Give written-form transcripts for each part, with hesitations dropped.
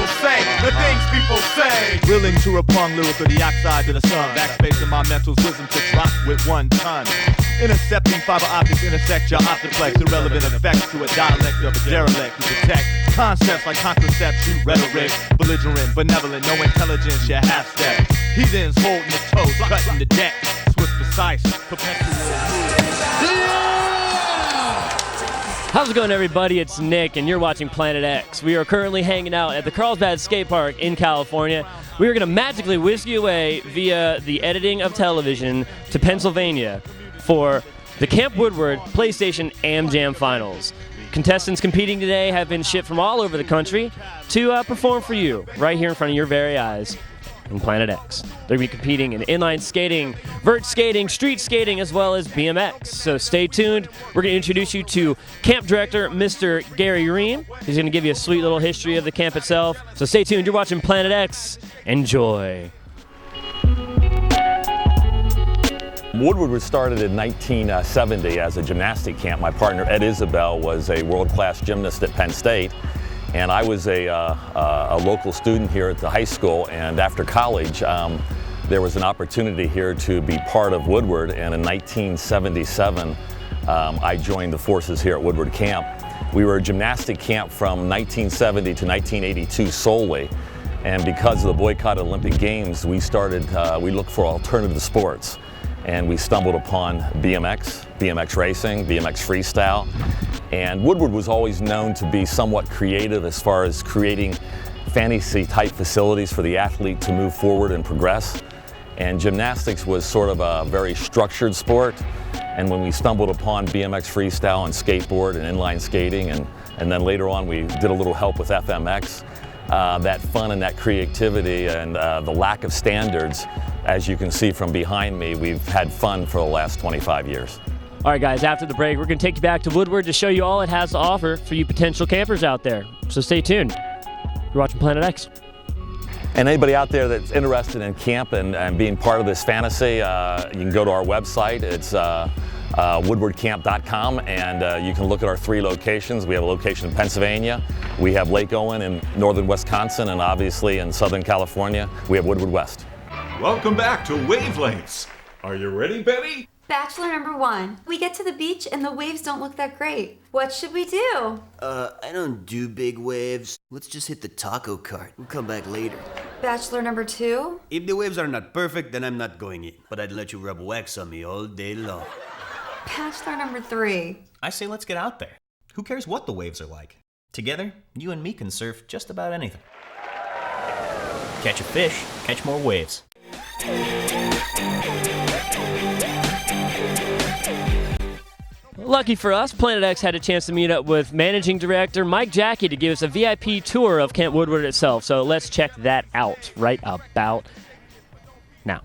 people say, the things people say. Willing to repung lyrical dioxide to the sun. Backspace in my mental's wisdom to rock with 1 ton. Intercepting fiber optics intersect your optiplex. Irrelevant effects to a dialect of a derelict who detect concepts like contraception, rhetoric, belligerent, benevolent, no intelligence, your half-step. Heathens holding his toes, cutting the deck. Swift, precise, perpetual. How's it going, everybody? It's Nick, and you're watching Planet X. We are currently hanging out at the Carlsbad Skate Park in California. We are going to magically whisk you away via the editing of television to Pennsylvania for the Camp Woodward PlayStation Am Jam Finals. Contestants competing today have been shipped from all over the country to perform for you right here in front of your very eyes in Planet X. They're going to be competing in inline skating, vert skating, street skating, as well as BMX. So stay tuned. We're going to introduce you to camp director, Mr. Gary Ream. He's going to give you a sweet little history of the camp itself. So stay tuned. You're watching Planet X. Enjoy. Woodward was started in 1970 as a gymnastic camp. My partner, Ed Isabel, was a world-class gymnast at Penn State. And I was a local student here at the high school, and after college, there was an opportunity here to be part of Woodward, and in 1977, I joined the forces here at Woodward Camp. We were a gymnastic camp from 1970 to 1982 solely, and because of the boycotted Olympic Games, we looked for alternative sports, and we stumbled upon BMX racing, BMX freestyle. And Woodward was always known to be somewhat creative as far as creating fantasy-type facilities for the athlete to move forward and progress. And gymnastics was sort of a very structured sport. And when we stumbled upon BMX freestyle and skateboard and inline skating, and then later on we did a little help with FMX, that fun and that creativity and the lack of standards, as you can see from behind me, we've had fun for the last 25 years. All right, guys, after the break, we're going to take you back to Woodward to show you all it has to offer for you potential campers out there. So stay tuned. You're watching Planet X. And anybody out there that's interested in camp and being part of this fantasy, you can go to our website. It's woodwardcamp.com, and you can look at our 3 locations. We have a location in Pennsylvania. We have Lake Owen in northern Wisconsin, and obviously in Southern California, we have Woodward West. Welcome back to Wavelengths. Are you ready, Betty? Bachelor number 1. We get to the beach and the waves don't look that great. What should we do? I don't do big waves. Let's just hit the taco cart. We'll come back later. Bachelor number 2. If the waves are not perfect, then I'm not going in. But I'd let you rub wax on me all day long. Bachelor number 3. I say let's get out there. Who cares what the waves are like? Together, you and me can surf just about anything. Catch a fish, catch more waves. Lucky for us, Planet X had a chance to meet up with Managing Director Mike Jackie to give us a VIP tour of Camp Woodward itself. So let's check that out right about now.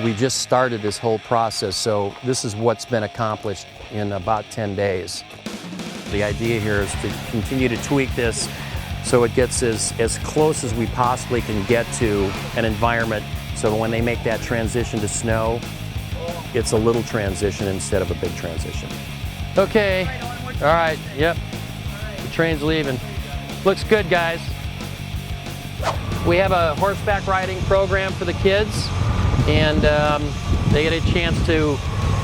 We just started this whole process, so this is what's been accomplished in about 10 days. The idea here is to continue to tweak this so it gets as close as we possibly can get to an environment, so when they make that transition to snow, it's a little transition instead of a big transition. Okay, all right, yep, the train's leaving. Looks good, guys. We have a horseback riding program for the kids, and they get a chance to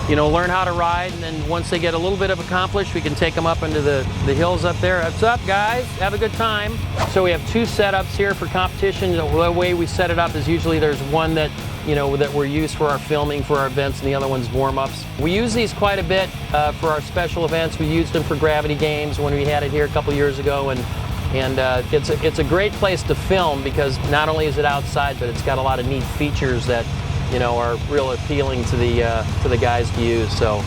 learn how to ride, and then once they get a little bit of accomplished, we can take them up into the hills up there. What's up, guys? Have a good time. So we have 2 setups here for competition. The way we set it up is usually there's one that that we're used for our filming for our events, and the other one's warm-ups. We use these quite a bit for our special events. We used them for Gravity Games when we had it here a couple years ago, and it's a great place to film because not only is it outside, but it's got a lot of neat features that are real appealing to the guys to use. So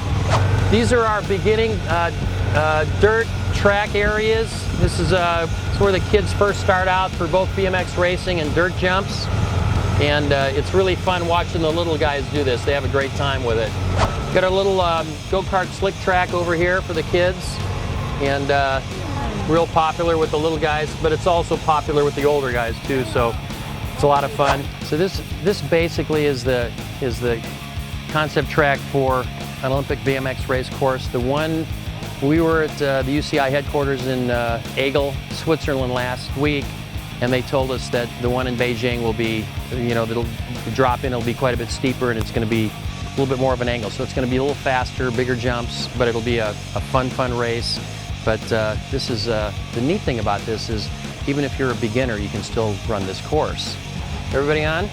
these are our beginning dirt track areas. This is where the kids first start out for both BMX racing and dirt jumps. And it's really fun watching the little guys do this. They have a great time with it. Got a little go-kart slick track over here for the kids. And real popular with the little guys, but it's also popular with the older guys too. So it's a lot of fun. So this basically is the concept track for an Olympic BMX race course. The one We were at the UCI headquarters in Egel, Switzerland last week, and they told us that the one in Beijing will be, the drop-in will be quite a bit steeper, and it's going to be a little bit more of an angle. So it's going to be a little faster, bigger jumps, but it'll be a fun race. But this is the neat thing about this is even if you're a beginner, you can still run this course. Everybody on?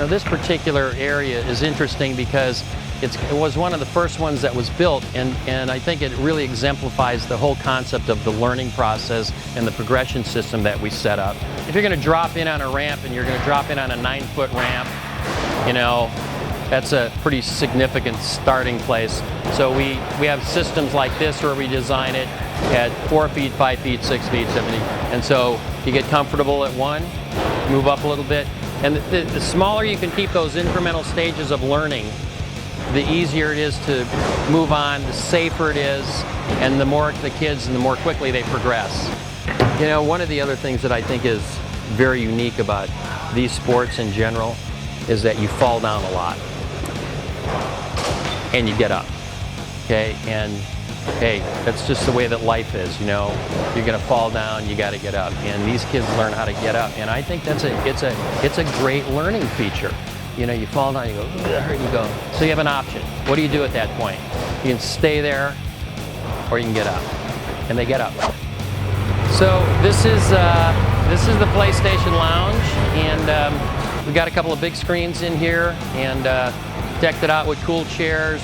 This particular area is interesting because it was one of the first ones that was built, and I think it really exemplifies the whole concept of the learning process and the progression system that we set up. If you're going to drop in on a ramp and you're going to drop in on a 9-foot ramp, that's a pretty significant starting place. So we have systems like this where we design it at 4 feet, 5 feet, 6 feet, 7 feet. And so you get comfortable at 1, move up a little bit. And the smaller you can keep those incremental stages of learning, the easier it is to move on, the safer it is, and the more the kids and the more quickly they progress. One of the other things that I think is very unique about these sports in general is that you fall down a lot and you get up, okay? And hey, that's just the way that life is, You're gonna fall down, you gotta get up. And these kids learn how to get up. And I think it's a great learning feature. You fall down, you go, and you go. So you have an option. What do you do at that point? You can stay there, or you can get up. And they get up. So this is the PlayStation Lounge, and we got a couple of big screens in here, and decked it out with cool chairs,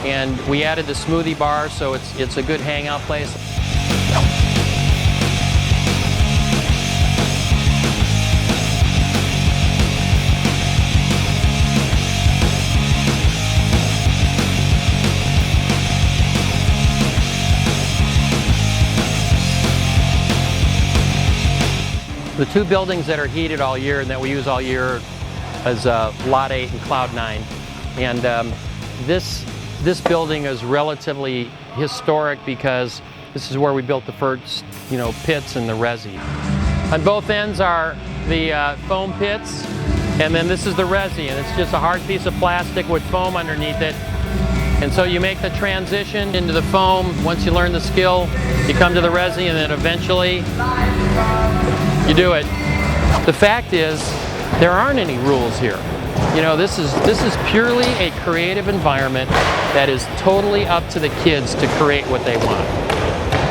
and we added the smoothie bar, so it's a good hangout place. The two buildings that are heated all year and that we use all year is Lot 8 and Cloud 9. And this building is relatively historic because this is where we built the first, pits and the resi. On both ends are the foam pits, and then this is the resi, and it's just a hard piece of plastic with foam underneath it. And so you make the transition into the foam. Once you learn the skill, you come to the resi, and then eventually you do it. The fact is, there aren't any rules here. This is purely a creative environment that is totally up to the kids to create what they want.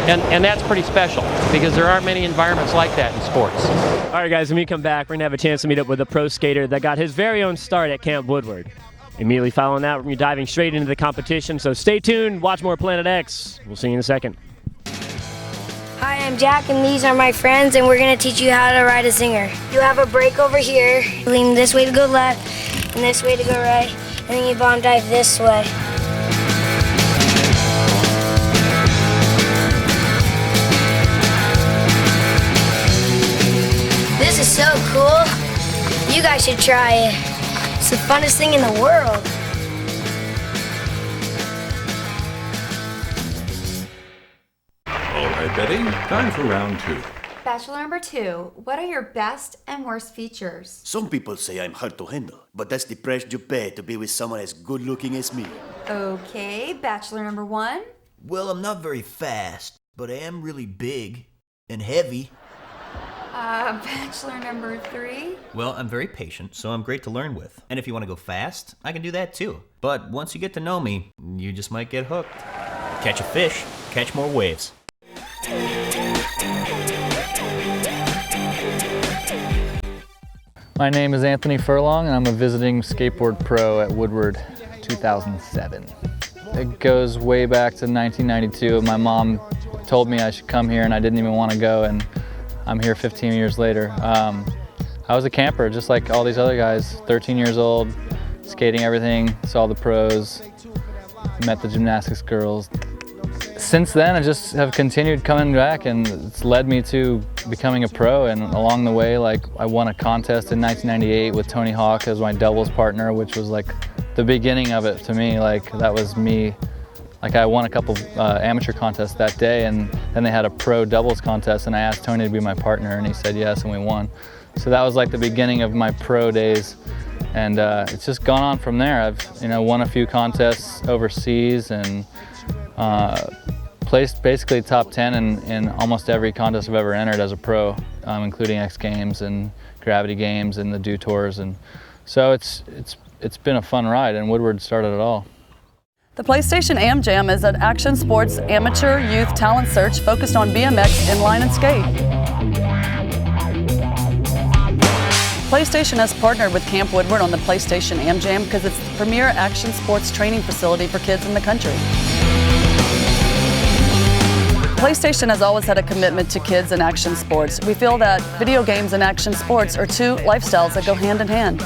And that's pretty special because there aren't many environments like that in sports. All right, guys, when we come back, we're going to have a chance to meet up with a pro skater that got his very own start at Camp Woodward. Immediately following that, we're going to be diving straight into the competition, so stay tuned, watch more Planet X. We'll see you in a second. Hi, I'm Jack, and these are my friends, and we're going to teach you how to ride a Zinger. You have a brake over here, lean this way to go left, and this way to go right, and then you bomb dive this way. This is so cool. You guys should try it. It's the funnest thing in the world. All right, Betty, time for round 2. Bachelor number 2, what are your best and worst features? Some people say I'm hard to handle, but that's the price you pay to be with someone as good looking as me. Okay, Bachelor number 1. Well, I'm not very fast, but I am really big and heavy. Bachelor number 3. Well, I'm very patient, so I'm great to learn with. And if you want to go fast, I can do that too. But once you get to know me, you just might get hooked. Catch a fish, catch more waves. My name is Anthony Furlong, and I'm a visiting skateboard pro at Woodward 2007. It goes way back to 1992. My mom told me I should come here, and I didn't even want to go, and I'm here 15 years later. I was a camper, just like all these other guys, 13 years old, skating everything, saw the pros, met the gymnastics girls. Since then, I just have continued coming back, and it's led me to becoming a pro. And along the way, I won a contest in 1998 with Tony Hawk as my doubles partner, which was the beginning of it to me. That was me. I won a couple amateur contests that day, and then they had a pro doubles contest, and I asked Tony to be my partner, and he said yes, and we won. So that was the beginning of my pro days. And it's just gone on from there. I've won a few contests overseas and placed basically top 10 in almost every contest I've ever entered as a pro, including X Games and Gravity Games and the Dew Tours. And so it's been a fun ride, and Woodward started it all. The PlayStation Am Jam is an action sports amateur youth talent search focused on BMX, inline, and skate. PlayStation has partnered with Camp Woodward on the PlayStation Am Jam because it's the premier action sports training facility for kids in the country. PlayStation has always had a commitment to kids and action sports. We feel that video games and action sports are two lifestyles that go hand in hand.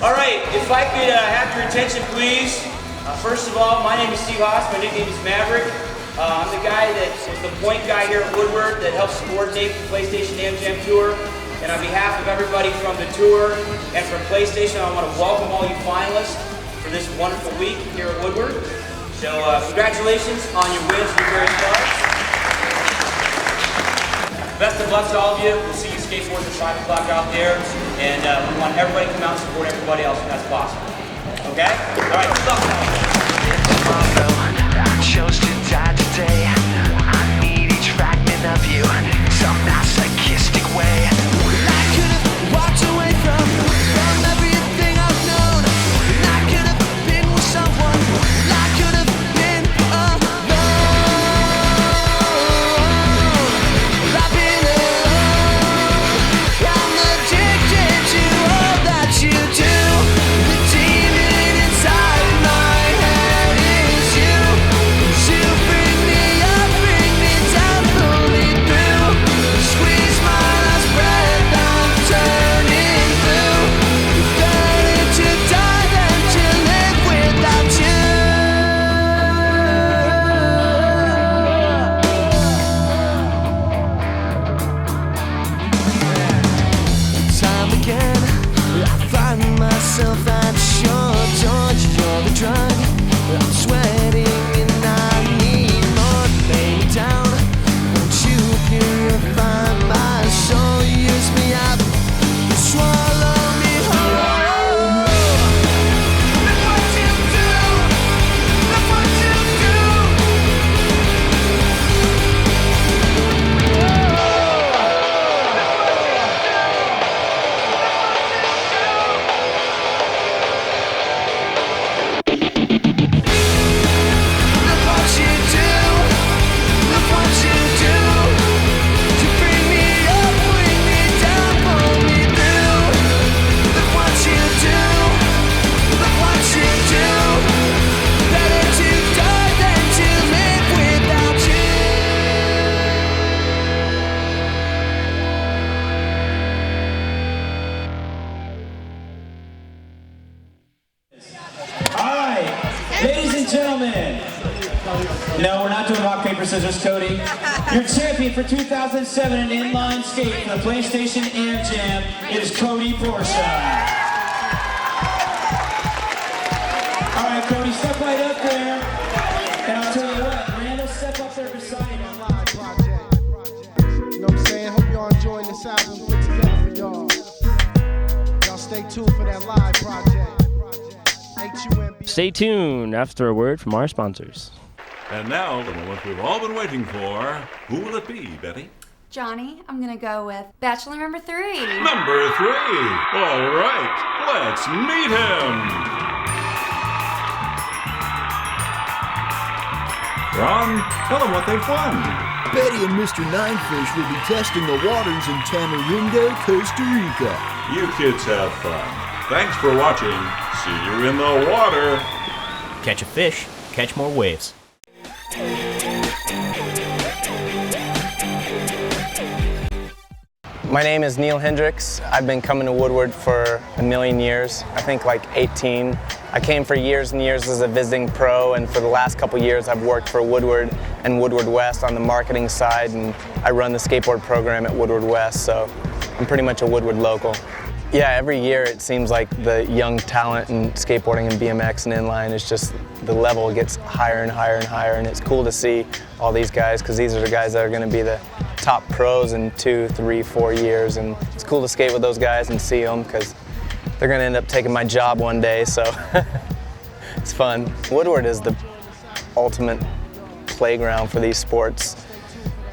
All right, if I could have your attention, please. First of all, my name is Steve Haas. My nickname is Maverick. I'm the guy that was the point guy here at Woodward that helps coordinate the PlayStation Am Jam Tour. And on behalf of everybody from the tour and from PlayStation, I want to welcome all you finalists for this wonderful week here at Woodward. So congratulations on your wins for various parts. Best of luck to all of you. We'll see you skateboards at 5 o'clock out there. And we want everybody to come out and support everybody else if that's possible. Okay? All right, good luck. I chose to die today. I need each fragment of you, some masochistic way. I could have walked away from everything I've known. I could have been with someone. I could have been alone. I've been alone. I'm addicted to all that you do. The demon inside my head is you. You bring me up, bring me down, pull me through. Squeeze my last breath, I'm turning blue. Better to die than to live without you. Time again, I find myself at your door. You're the drug, I'm sweating and I need more. Lay me down, won't you purify my soul? Use me up, swallow me whole. Look what you do, look what you do. Look what you do, look what you do. You bring me up, bring me down, pull me through. Look what you do, look what you do. Better to die than to live without you. All right, ladies and gentlemen. No, we're not doing rock, paper, scissors, Cody. Your champion for 2007 in inline skate for the PlayStation Am Jam is Cody Porsche. All right, Cody, step right up there. And I'll tell you what, Randall, step up there beside him. You know what I'm saying? Hope y'all enjoying this album put together for y'all. Y'all stay tuned for that live project. HUMB. Stay tuned after a word from our sponsors. And now, the moment we've all been waiting for. Who will it be, Betty? Johnny, I'm gonna go with Bachelor number 3. Number 3. All right, let's meet him. Ron, tell them what they've won. Betty and Mr. Ninefish will be testing the waters in Tamarindo, Costa Rica. You kids have fun. Thanks for watching. See you in the water. Catch a fish, catch more waves. My name is Neil Hendricks. I've been coming to Woodward for a million years, I think like 18. I came for years and years as a visiting pro, and for the last couple years I've worked for Woodward and Woodward West on the marketing side, and I run the skateboard program at Woodward West, so I'm pretty much a Woodward local. Yeah, every year it seems like the young talent in skateboarding and BMX and inline is just, the level gets higher and higher and higher, and it's cool to see all these guys, because these are the guys that are going to be the top pros in 2, 3, 4 years, and it's cool to skate with those guys and see them, because they're going to end up taking my job one day, so it's fun. Woodward is the ultimate playground for these sports,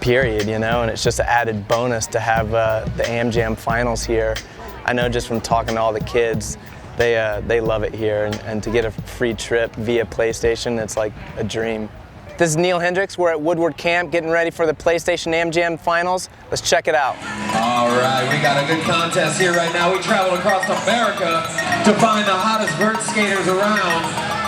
period, you know, and it's just an added bonus to have the AmJam finals here. I know just from talking to all the kids, they love it here, and to get a free trip via PlayStation, it's like a dream. This is Neil Hendricks. We're at Woodward Camp getting ready for the PlayStation AmJam finals. Let's check it out. All right, we got a good contest here right now. We traveled across America to find the hottest vert skaters around.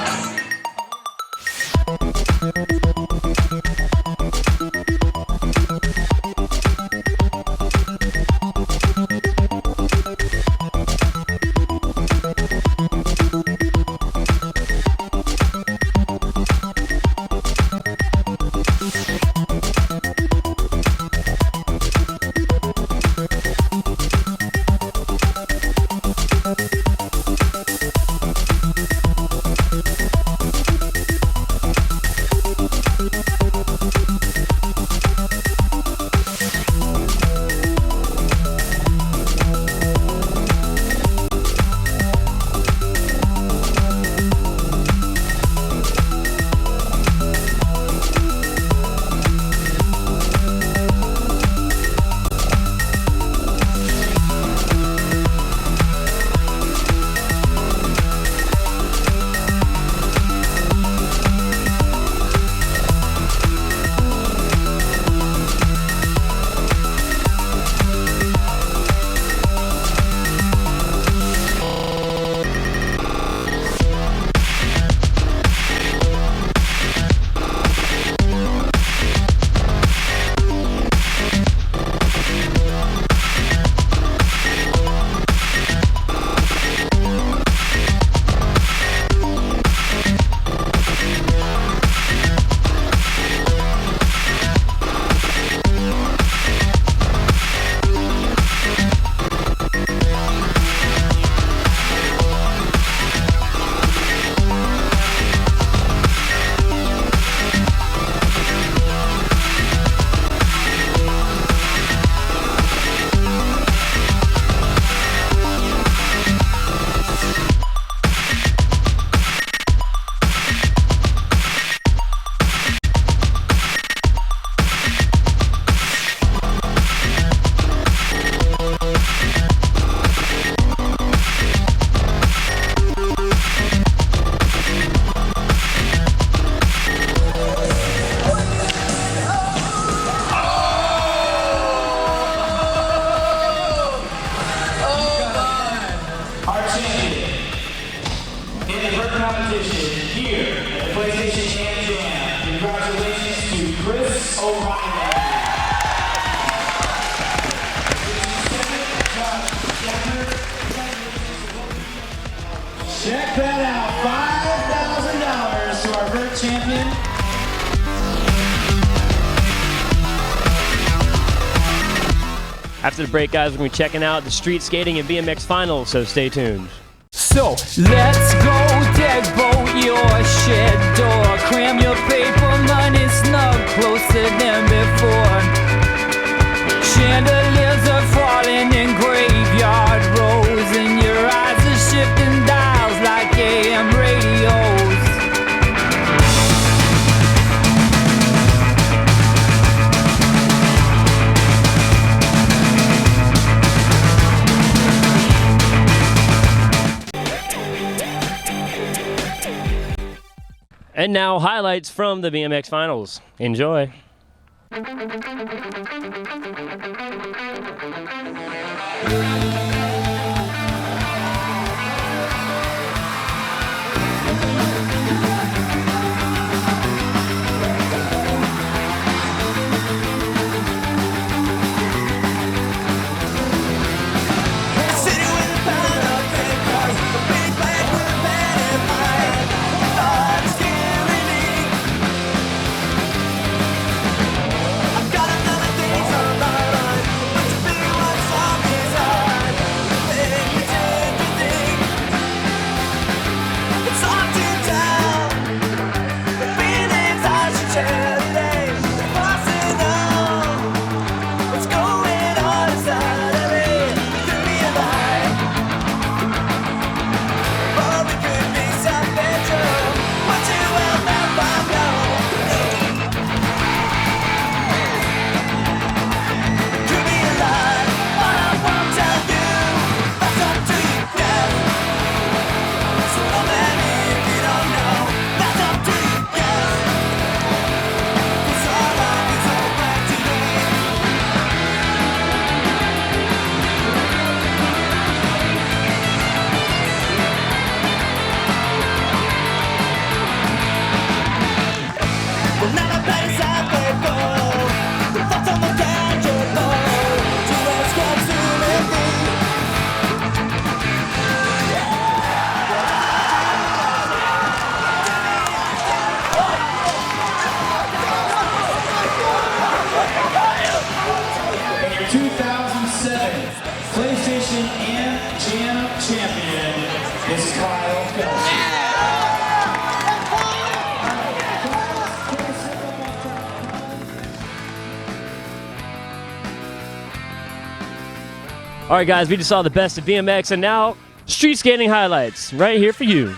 Check that out, $5,000 to our vert champion. After the break, guys, we're going to be checking out the street skating and BMX finals, so stay tuned. So, let's go deadbolt your shed door. Cram your paper money snug closer than before. Chandeliers are falling in graveyard rows, and your eyes are shifting dials like AM radios. And now, highlights from the BMX finals. Enjoy. PlayStation and Jam champion is Kyle Felton. All right, guys, we just saw the best of BMX, and now street skating highlights right here for you.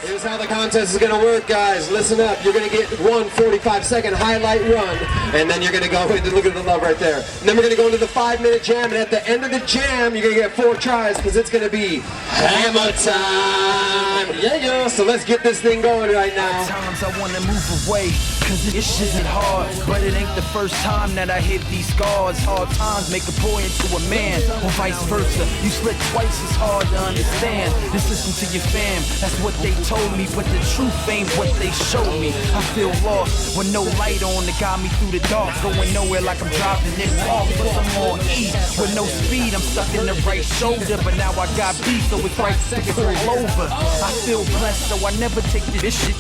Here's how the contest is going to work, guys. Listen up. You're going to get one 45-second highlight run, and then you're going to go into, look at the love right there. And then we're going to go into the 5-minute jam, and at the end of the jam, you're going to get 4 tries because it's going to be hammer time. Yeah. So let's get this thing going right now. Times I want to move away, cause this isn't hard, but it ain't the first time that I hit these scars. Hard times make a boy into a man, or vice versa. You slip twice as hard to understand. Just listen to your fam, that's what they told me, but the truth ain't what they showed me. I feel lost with no light on that got me through the dark, going nowhere like I'm driving it off, but I'm on E with no speed. I'm stuck in the right shoulder, but now I got beat, so it's right second all over. I feel blessed, so I never take this shit.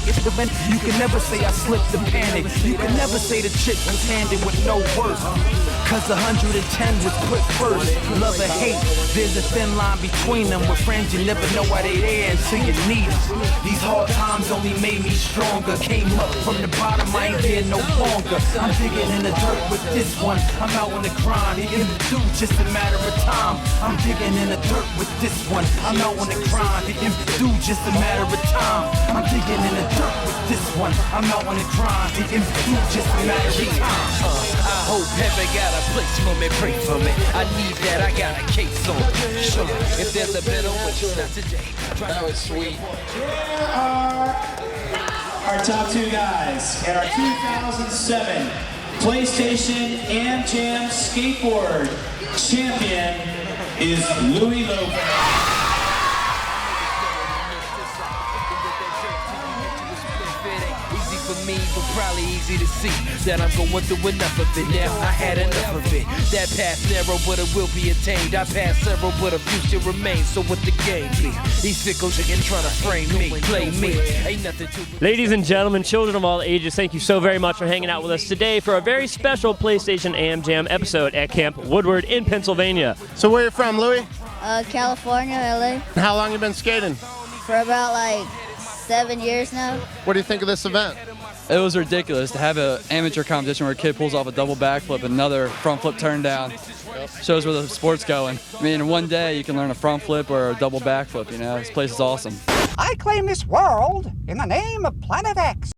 You can never say I slipped the panic. You can never say the chick was handed with no worth, cause 110 was put first. Love or hate, there's a thin line between them. With friends you never know why they there until you need them. These hard times only made me stronger. Came up from the bottom, I ain't there no longer. I'm digging in the dirt with this one. I'm out on the grind, in the do just a matter of time. I'm digging in the dirt with this one. I'm out on the grind, in the do just a matter of time. I'm digging in the dirt with this one. I'm out on the grind, in the do just a matter of time. I hope heaven got a place for me, pray for me. I need that, I got a case on. Sure, if there's a better way, not today. That was sweet. Here are our top 2 guys at our 2007 PlayStation and Jam Skateboard champion is Louis Lopez. For me, but probably easy to see that I'm going through enough of it. Now I had enough of it. That path narrow, but it will be attained. I passed several, but a few still remain. So what the game be? These fickle chickens trying to frame me, play me. Ain't nothing to. Ladies and gentlemen, children of all ages, thank you so very much for hanging out with us today for a very special PlayStation AM Jam episode at Camp Woodward in Pennsylvania. So where are you from, Louis? California, LA. How long you been skating? For about like 7 years now. What do you think of this event? It was ridiculous to have an amateur competition where a kid pulls off a double backflip and another front flip turn down. Shows where the sport's going. I mean, in one day you can learn a front flip or a double backflip, you know. This place is awesome. I claim this world in the name of Planet X.